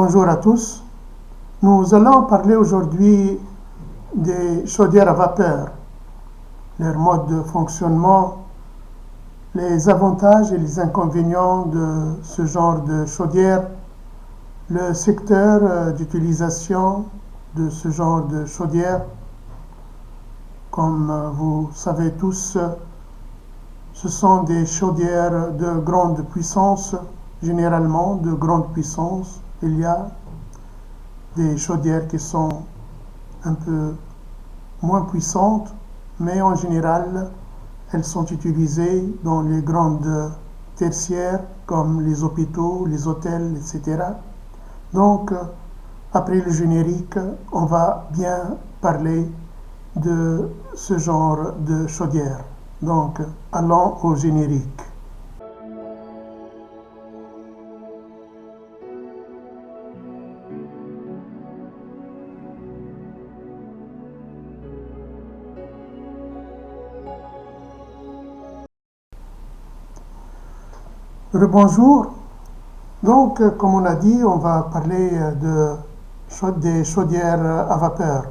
Bonjour à tous. Nous allons parler aujourd'hui des chaudières à vapeur, leur mode de fonctionnement, les avantages et les inconvénients de ce genre de chaudière, le secteur d'utilisation de ce genre de chaudière. Comme vous savez tous, ce sont des chaudières de grande puissance, généralement de grande puissance. Il y a des chaudières qui sont un peu moins puissantes, mais en général, elles sont utilisées dans les grandes tertiaires comme les hôpitaux, les hôtels, etc. Donc, après le générique, on va bien parler de ce genre de chaudière. Donc, allons au générique. Rebonjour. Donc, comme on a dit, on va parler des chaudières à vapeur.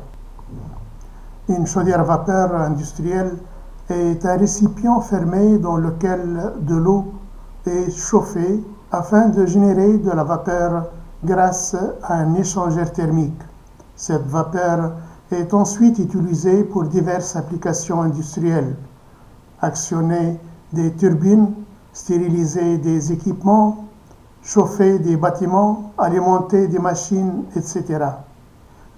Une chaudière à vapeur industrielle est un récipient fermé dans lequel de l'eau est chauffée afin de générer de la vapeur grâce à un échangeur thermique. Cette vapeur est ensuite utilisée pour diverses applications industrielles. Actionner des turbines, stériliser des équipements, chauffer des bâtiments, alimenter des machines, etc.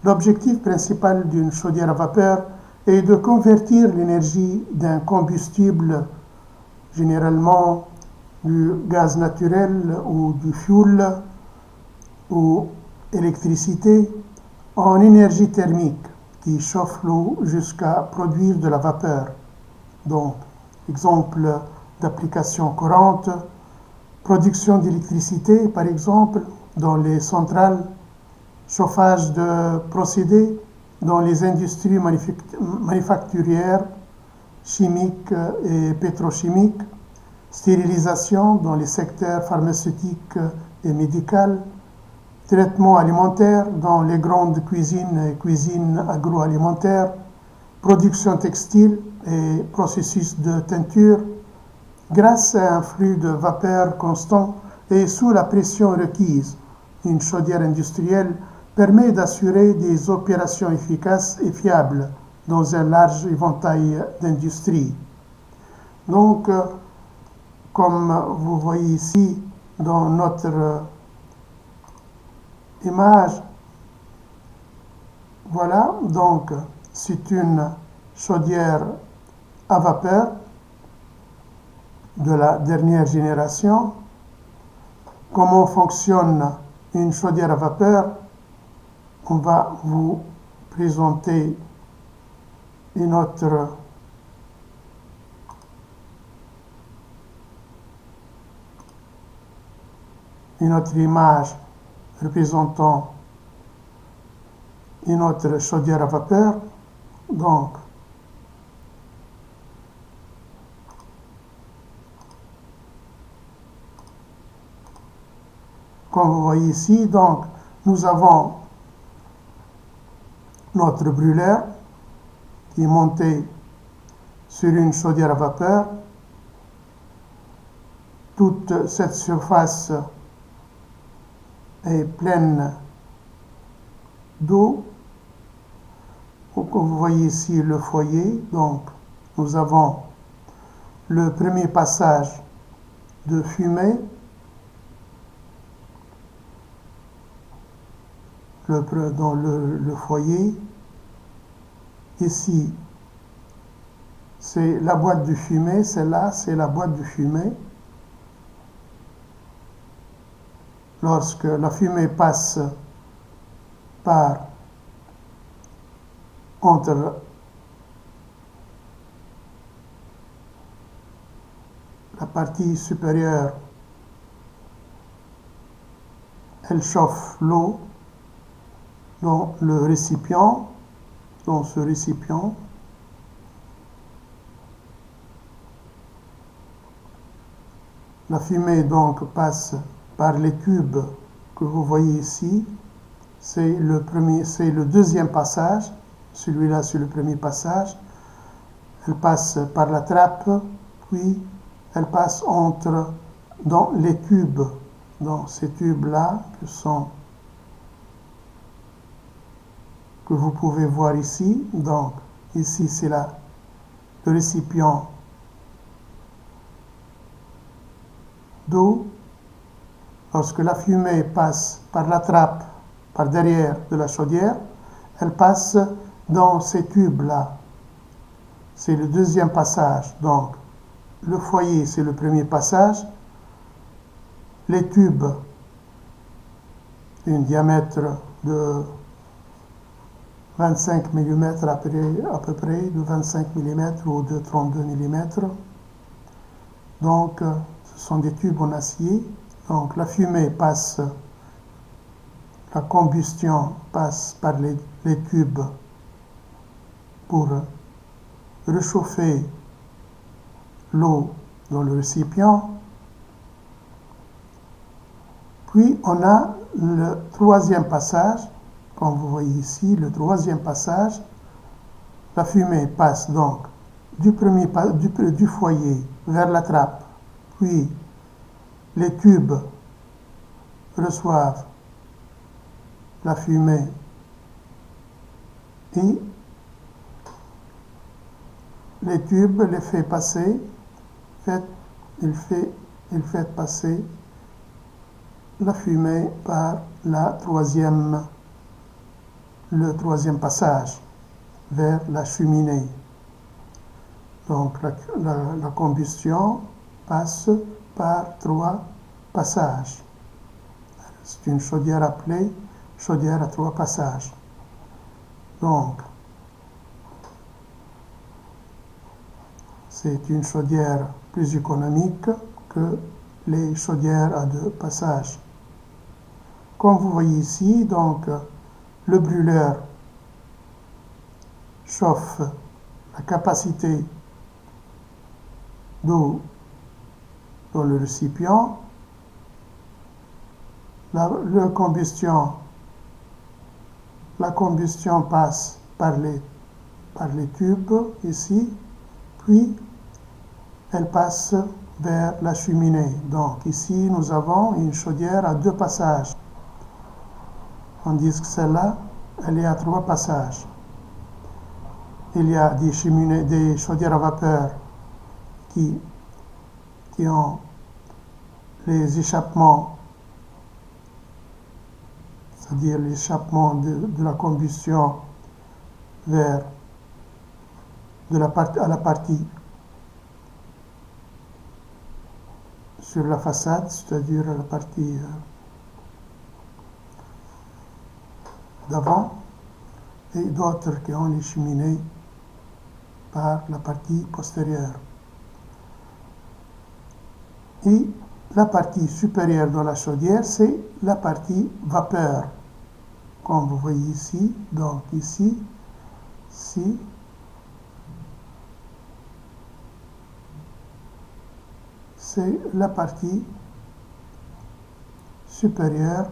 L'objectif principal d'une chaudière à vapeur est de convertir l'énergie d'un combustible, généralement du gaz naturel ou du fioul ou électricité, en énergie thermique qui chauffe l'eau jusqu'à produire de la vapeur. Donc, exemple d'application courante, production d'électricité par exemple dans les centrales, chauffage de procédés dans les industries manufacturières, chimiques et pétrochimiques, stérilisation dans les secteurs pharmaceutiques et médicaux, traitement alimentaire dans les grandes cuisines et cuisines agroalimentaires, production textile et processus de teinture. Grâce à un flux de vapeur constant et sous la pression requise, une chaudière industrielle permet d'assurer des opérations efficaces et fiables dans un large éventail d'industries. Donc, comme vous voyez ici dans notre image, voilà, donc c'est une chaudière à vapeur de la dernière génération. Comment fonctionne une chaudière à vapeur? On va vous présenter une autre image représentant une autre chaudière à vapeur. Donc, comme vous voyez ici, donc, nous avons notre brûleur qui est monté sur une chaudière à vapeur. Toute cette surface est pleine d'eau. Comme vous voyez ici le foyer, donc nous avons le premier passage de fumée, dans le foyer. Ici, c'est la boîte de fumée, celle-là, c'est la boîte de fumée. Lorsque la fumée passe entre la partie supérieure, elle chauffe l'eau dans le récipient, dans ce récipient. La fumée donc passe par les tubes que vous voyez ici, c'est le deuxième passage. Celui-là, c'est le premier passage. Elle passe par la trappe, puis elle passe dans les tubes, dans ces tubes-là que vous pouvez voir ici. Donc, ici, c'est le récipient d'eau. Lorsque la fumée passe par la trappe, par derrière de la chaudière, elle passe dans ces tubes-là. C'est le deuxième passage. Donc, le foyer, c'est le premier passage. Les tubes, un diamètre de 25 mm à peu près, de 25 mm ou de 32 mm. Donc, ce sont des tubes en acier. Donc, la fumée passe, la combustion passe par les tubes pour réchauffer l'eau dans le récipient. Puis, on a le troisième passage. Comme vous voyez ici, le troisième passage, la fumée passe donc du foyer vers la trappe, puis les tubes reçoivent la fumée et les tubes les fait passer, il fait passer la fumée par le troisième passage vers la cheminée. Donc la combustion passe par 3 passages. C'est une chaudière appelée chaudière à 3 passages. Donc, c'est une chaudière plus économique que les chaudières à 2 passages. Comme vous voyez ici, donc, le brûleur chauffe la capacité d'eau dans le récipient. La combustion passe par les tubes ici, puis elle passe vers la cheminée. Donc ici, nous avons une chaudière à 2 passages. Tandis que celle-là, elle est à 3 passages. Il y a des chaudières à vapeur qui ont les échappements, c'est-à-dire l'échappement de la combustion à la partie sur la façade, c'est-à-dire à la partie d'avant, et d'autres qui ont les cheminées par la partie postérieure. Et la partie supérieure de la chaudière, c'est la partie vapeur. Comme vous voyez ici, donc ici, c'est la partie supérieure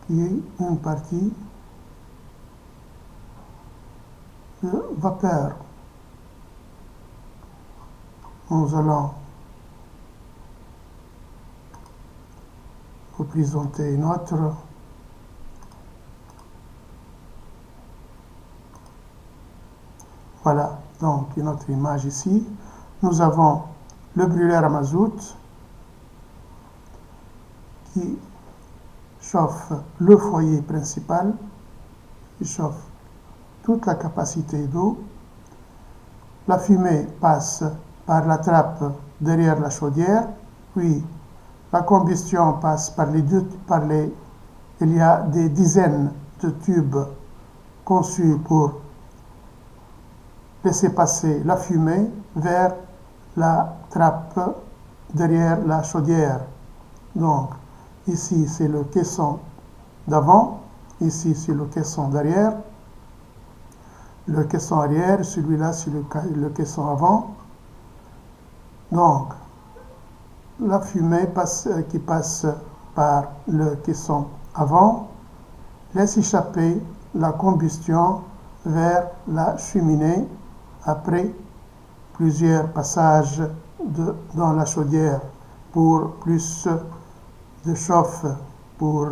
qui est une partie de vapeur. Nous allons vous présenter une autre voilà, donc une autre image ici. Nous avons le brûleur à mazout qui chauffe le foyer principal, qui chauffe toute la capacité d'eau. La fumée passe par la trappe derrière la chaudière, puis la combustion passe par il y a des dizaines de tubes conçus pour laisser passer la fumée vers la trappe derrière la chaudière. Donc, ici, c'est le caisson d'avant, ici, c'est le caisson d'arrière. Le caisson arrière, celui-là, c'est le caisson avant. Donc, la fumée qui passe par le caisson avant laisse échapper la combustion vers la cheminée après plusieurs passages dans la chaudière pour plus de chauffe, pour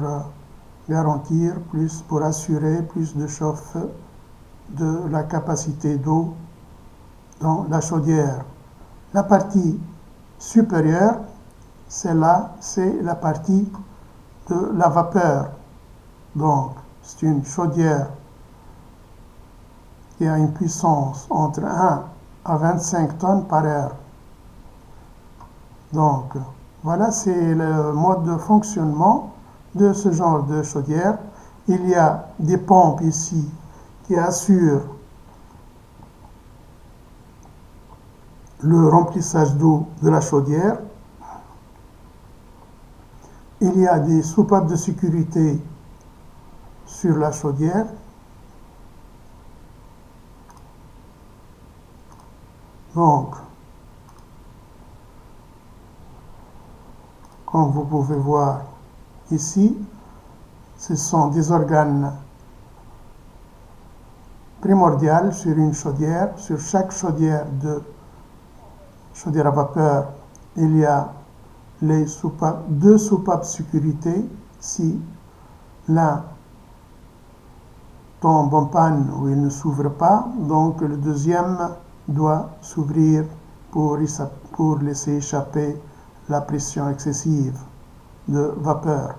garantir plus, pour assurer plus de chauffe de la capacité d'eau dans la chaudière. La partie supérieure, c'est la partie de la vapeur. Donc, c'est une chaudière qui a une puissance entre 1 à 25 tonnes par heure. Donc, voilà, c'est le mode de fonctionnement de ce genre de chaudière. Il y a des pompes ici qui assurent le remplissage d'eau de la chaudière. Il y a des soupapes de sécurité sur la chaudière. Donc, comme vous pouvez voir ici, ce sont des organes primordiaux sur une chaudière. Sur chaque chaudière à vapeur, il y a deux soupapes sécurité. Si l'un tombe en panne ou il ne s'ouvre pas, donc le deuxième doit s'ouvrir pour laisser échapper la pression excessive de vapeur,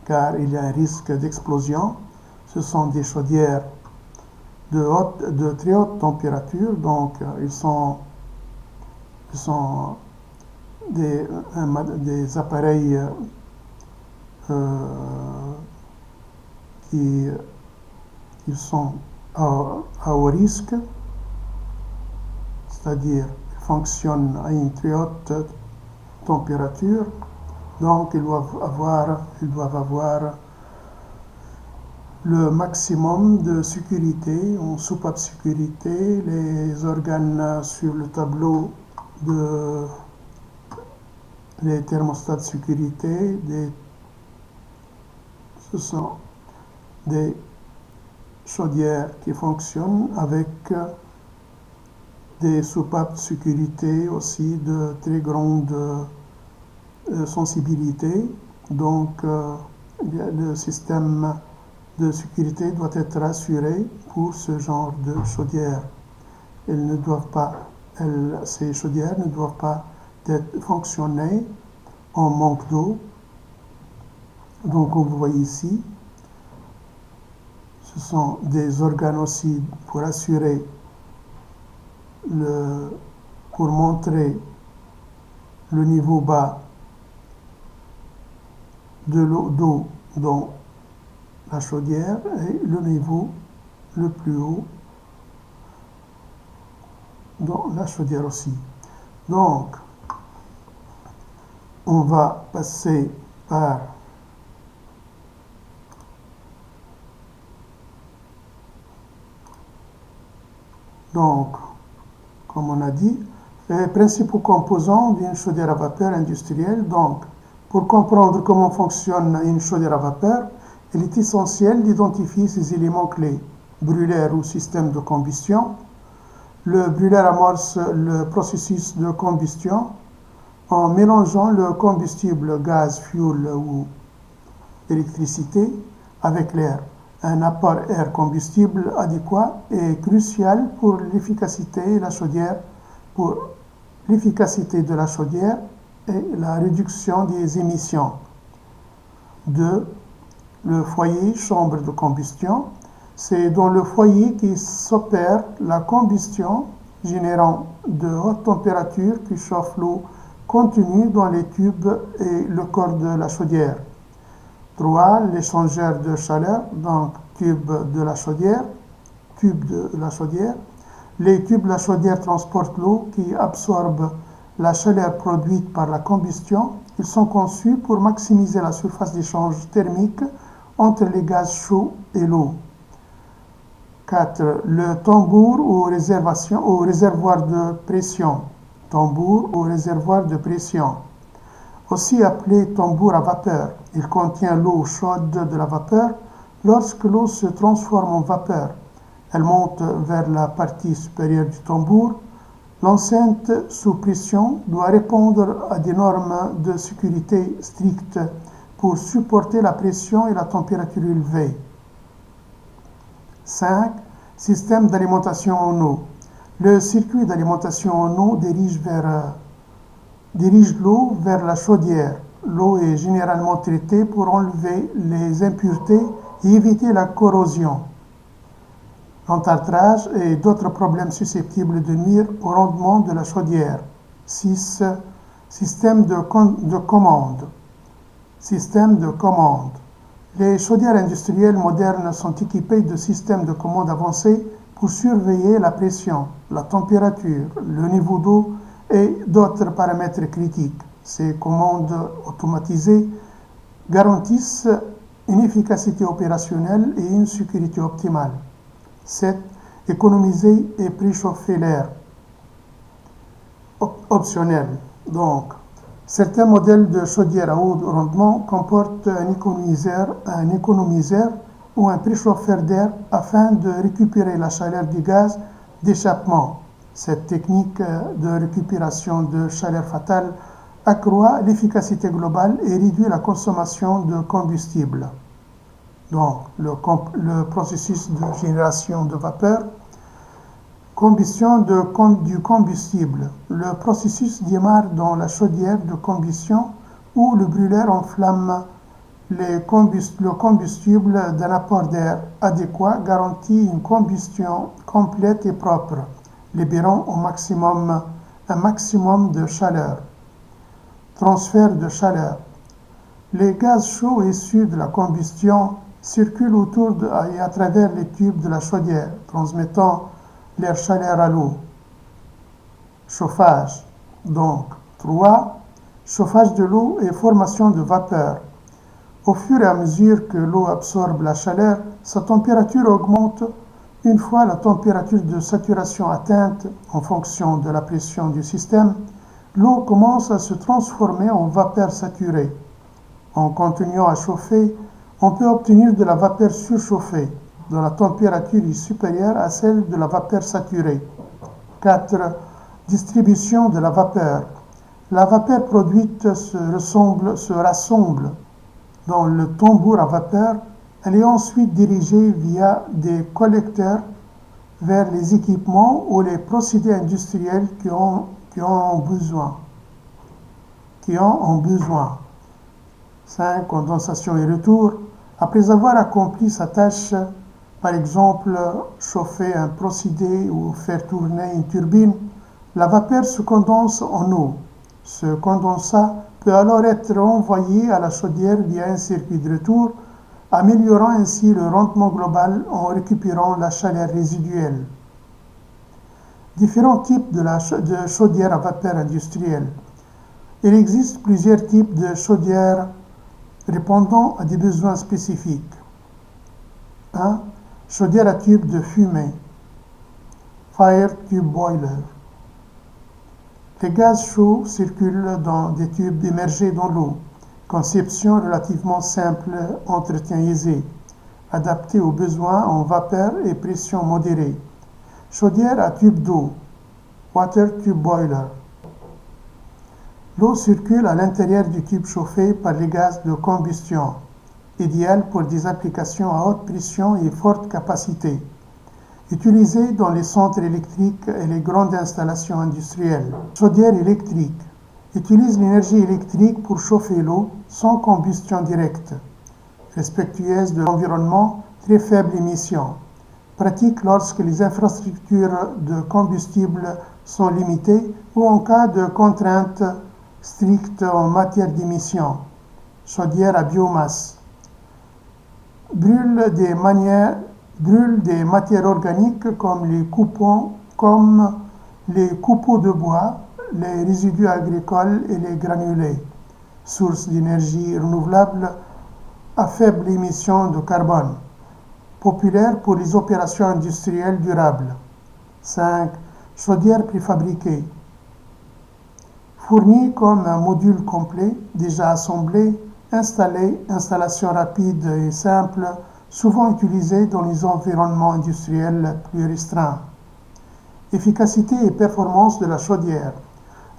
car il y a un risque d'explosion. Ce sont des chaudières de très haute température, donc ils sont des appareils qui sont à haut risque, c'est-à-dire ils fonctionnent à une très haute température, donc ils doivent avoir le maximum de sécurité, en soupape sécurité, les organes sur le tableau les thermostats de sécurité, ce sont des chaudières qui fonctionnent avec des soupapes de sécurité aussi de très grande sensibilité. Donc, le système de sécurité doit être assuré pour ce genre de chaudières. Ces chaudières ne doivent pas fonctionner en manque d'eau. Donc, comme vous voyez ici, ce sont des organes aussi pour assurer pour montrer le niveau bas de d'eau dans la chaudière et le niveau le plus haut dans la chaudière aussi. Donc, on va passer par comme on a dit, les principaux composants d'une chaudière à vapeur industrielle. Donc, pour comprendre comment fonctionne une chaudière à vapeur, il est essentiel d'identifier ces éléments clés: brûleur ou système de combustion. Le brûleur amorce le processus de combustion en mélangeant le combustible gaz, fioul ou électricité avec l'air. Un apport air combustible adéquat est crucial pour l'efficacité de la chaudière et la réduction des émissions. 2. Le foyer, chambre de combustion. C'est dans le foyer qui s'opère la combustion, générant de hautes températures qui chauffent l'eau contenue dans les tubes et le corps de la chaudière. 3. L'échangeur de chaleur, donc tube de la chaudière. Les tubes de la chaudière transportent l'eau qui absorbe la chaleur produite par la combustion. Ils sont conçus pour maximiser la surface d'échange thermique entre les gaz chauds et l'eau. 4. Le tambour ou réservoir de pression. aussi appelé tambour à vapeur. Il contient l'eau chaude de la vapeur. Lorsque l'eau se transforme en vapeur, elle monte vers la partie supérieure du tambour. L'enceinte sous pression doit répondre à des normes de sécurité strictes pour supporter la pression et la température élevée. 5. Système d'alimentation en eau. Le circuit d'alimentation en eau dirige l'eau vers la chaudière. L'eau est généralement traitée pour enlever les impuretés et éviter la corrosion, l'entartrage et d'autres problèmes susceptibles de nuire au rendement de la chaudière. 6. Système de commande. Système de commande. Les chaudières industrielles modernes sont équipées de systèmes de commande avancés pour surveiller la pression, la température, le niveau d'eau et d'autres paramètres critiques. Ces commandes automatisées garantissent une efficacité opérationnelle et une sécurité optimale. 7. Économiser et préchauffer l'air. Optionnel. Donc, certains modèles de chaudières à haut rendement comportent un économiseur ou un préchauffeur d'air afin de récupérer la chaleur du gaz d'échappement. Cette technique de récupération de chaleur fatale accroît l'efficacité globale et réduit la consommation de combustible. Donc, le processus de génération de vapeur, combustion du combustible. Le processus démarre dans la chaudière de combustion où le brûleur enflamme le combustible d'un apport d'air adéquat garantit une combustion complète et propre, libérant un maximum de chaleur. Transfert de chaleur. Les gaz chauds issus de la combustion circulent autour et à travers les tubes de la chaudière, transmettant leur chaleur à l'eau. Chauffage. Donc, 3. Chauffage de l'eau et formation de vapeur. Au fur et à mesure que l'eau absorbe la chaleur, sa température augmente. Une fois la température de saturation atteinte en fonction de la pression du système, l'eau commence à se transformer en vapeur saturée. En continuant à chauffer, on peut obtenir de la vapeur surchauffée, dont la température est supérieure à celle de la vapeur saturée. 4. Distribution de la vapeur. La vapeur produite se rassemble dans le tambour à vapeur. Elle est ensuite dirigée via des collecteurs vers les équipements ou les procédés industriels qui en ont besoin. 5. Condensation et retour. Après avoir accompli sa tâche, par exemple chauffer un procédé ou faire tourner une turbine, la vapeur se condense en eau. Ce condensat peut alors être envoyé à la chaudière via un circuit de retour, améliorant ainsi le rendement global en récupérant la chaleur résiduelle. Différents types de chaudières à vapeur industrielles. Il existe plusieurs types de chaudières répondant à des besoins spécifiques. 1. Chaudière à tube de fumée. Fire tube boiler. Les gaz chauds circulent dans des tubes immergés dans l'eau. Conception relativement simple, entretien aisé, adapté aux besoins en vapeur et pression modérée. Chaudière à tube d'eau. Water tube boiler. L'eau circule à l'intérieur du tube chauffé par les gaz de combustion, idéal pour des applications à haute pression et forte capacité. Utilisée dans les centres électriques et les grandes installations industrielles. Chaudière électrique. Utilise l'énergie électrique pour chauffer l'eau sans combustion directe. Respectueuse de l'environnement, très faible émission. Pratique lorsque les infrastructures de combustible sont limitées ou en cas de contraintes strictes en matière d'émission. Chaudière à biomasse. Brûle des matières organiques comme les copeaux de bois, les résidus agricoles et les granulés. Source d'énergie renouvelable à faible émission de carbone. Populaire pour les opérations industrielles durables. 5. Chaudière préfabriquée. fourni comme un module complet, déjà assemblé, installé, installation rapide et simple, souvent utilisée dans les environnements industriels plus restreints. Efficacité et performance de la chaudière.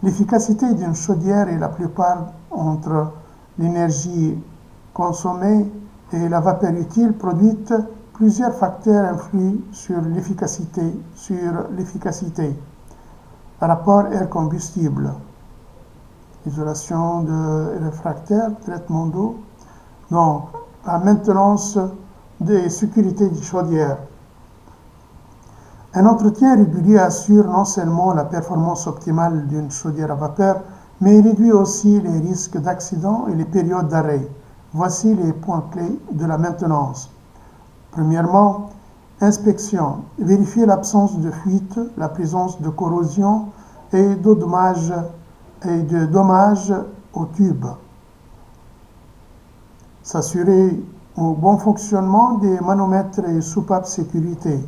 L'efficacité d'une chaudière est la plupart entre l'énergie consommée et la vapeur utile produite. Plusieurs facteurs influent sur l'efficacité. Rapport air-combustible, isolation de réfractaire, traitement d'eau. Donc, la maintenance des sécurités des chaudières. Un entretien régulier assure non seulement la performance optimale d'une chaudière à vapeur, mais il réduit aussi les risques d'accident et les périodes d'arrêt. Voici les points clés de la maintenance. Premièrement, inspection. Vérifier l'absence de fuite, la présence de corrosion et de dommages au tube. S'assurer au bon fonctionnement des manomètres et soupapes sécurité.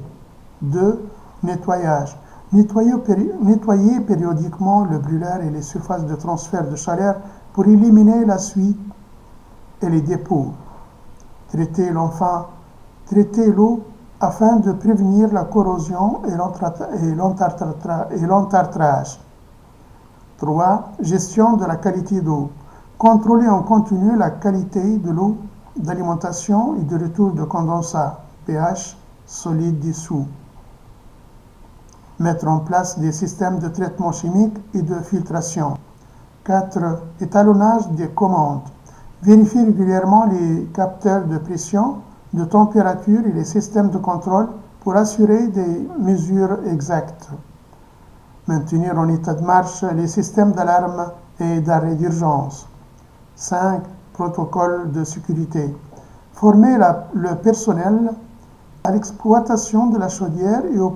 2. Nettoyage. Nettoyer périodiquement le brûleur et les surfaces de transfert de chaleur pour éliminer la suie et les dépôts. Traiter l'eau afin de prévenir la corrosion et l'entartrage. 3. Gestion de la qualité d'eau. Contrôler en continu la qualité de l'eau d'alimentation et de retour de condensat, pH solide dissous. Mettre en place des systèmes de traitement chimique et de filtration. 4. Étalonnage des commandes. Vérifier régulièrement les capteurs de pression, de température et les systèmes de contrôle pour assurer des mesures exactes. Maintenir en état de marche les systèmes d'alarme et d'arrêt d'urgence. 5. Protocole de sécurité. Former le personnel à l'exploitation de la chaudière et aux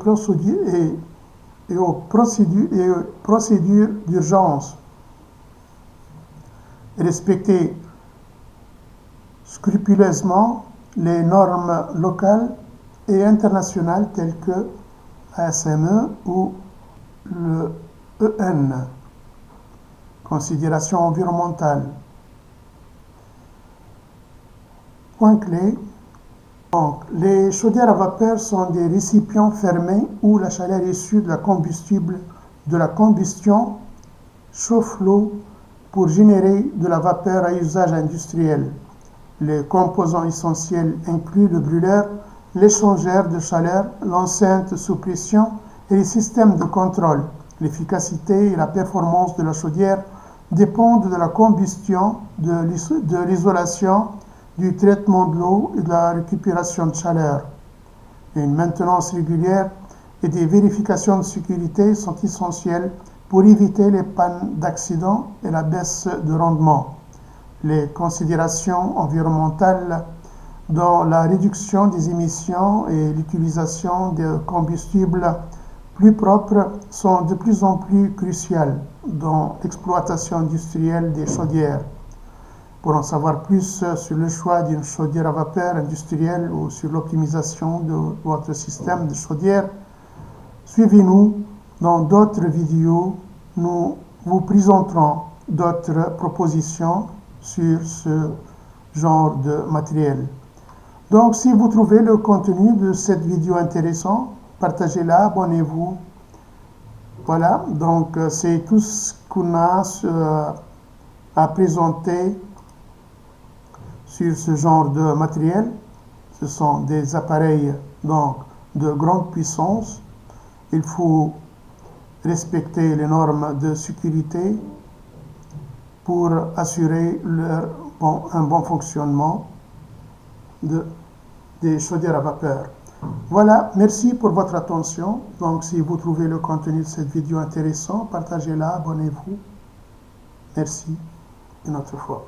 procédures d'urgence. Respecter scrupuleusement les normes locales et internationales telles que l'ASME ou le EN. Considération environnementale. Point clé. Donc, les chaudières à vapeur sont des récipients fermés où la chaleur issue de la combustion chauffe l'eau pour générer de la vapeur à usage industriel. Les composants essentiels incluent le brûleur, l'échangeur de chaleur, l'enceinte sous pression et les systèmes de contrôle. L'efficacité et la performance de la chaudière dépendent de la combustion, de l'isolation, du traitement de l'eau et de la récupération de chaleur. Une maintenance régulière et des vérifications de sécurité sont essentielles pour éviter les pannes d'accident et la baisse de rendement. Les considérations environnementales dans la réduction des émissions et l'utilisation de combustibles plus propres sont de plus en plus cruciales dans l'exploitation industrielle des chaudières. Pour en savoir plus sur le choix d'une chaudière à vapeur industrielle ou sur l'optimisation de votre système de chaudière, suivez-nous dans d'autres vidéos. Nous vous présenterons d'autres propositions sur ce genre de matériel. Donc, si vous trouvez le contenu de cette vidéo intéressant, partagez-la, abonnez-vous. Voilà, donc c'est tout ce qu'on a à présenter sur ce genre de matériel. Ce sont des appareils donc de grande puissance. Il faut respecter les normes de sécurité pour assurer un bon fonctionnement des chaudières à vapeur. Voilà, merci pour votre attention. Donc, si vous trouvez le contenu de cette vidéo intéressant, partagez-la, abonnez-vous. Merci, une autre fois.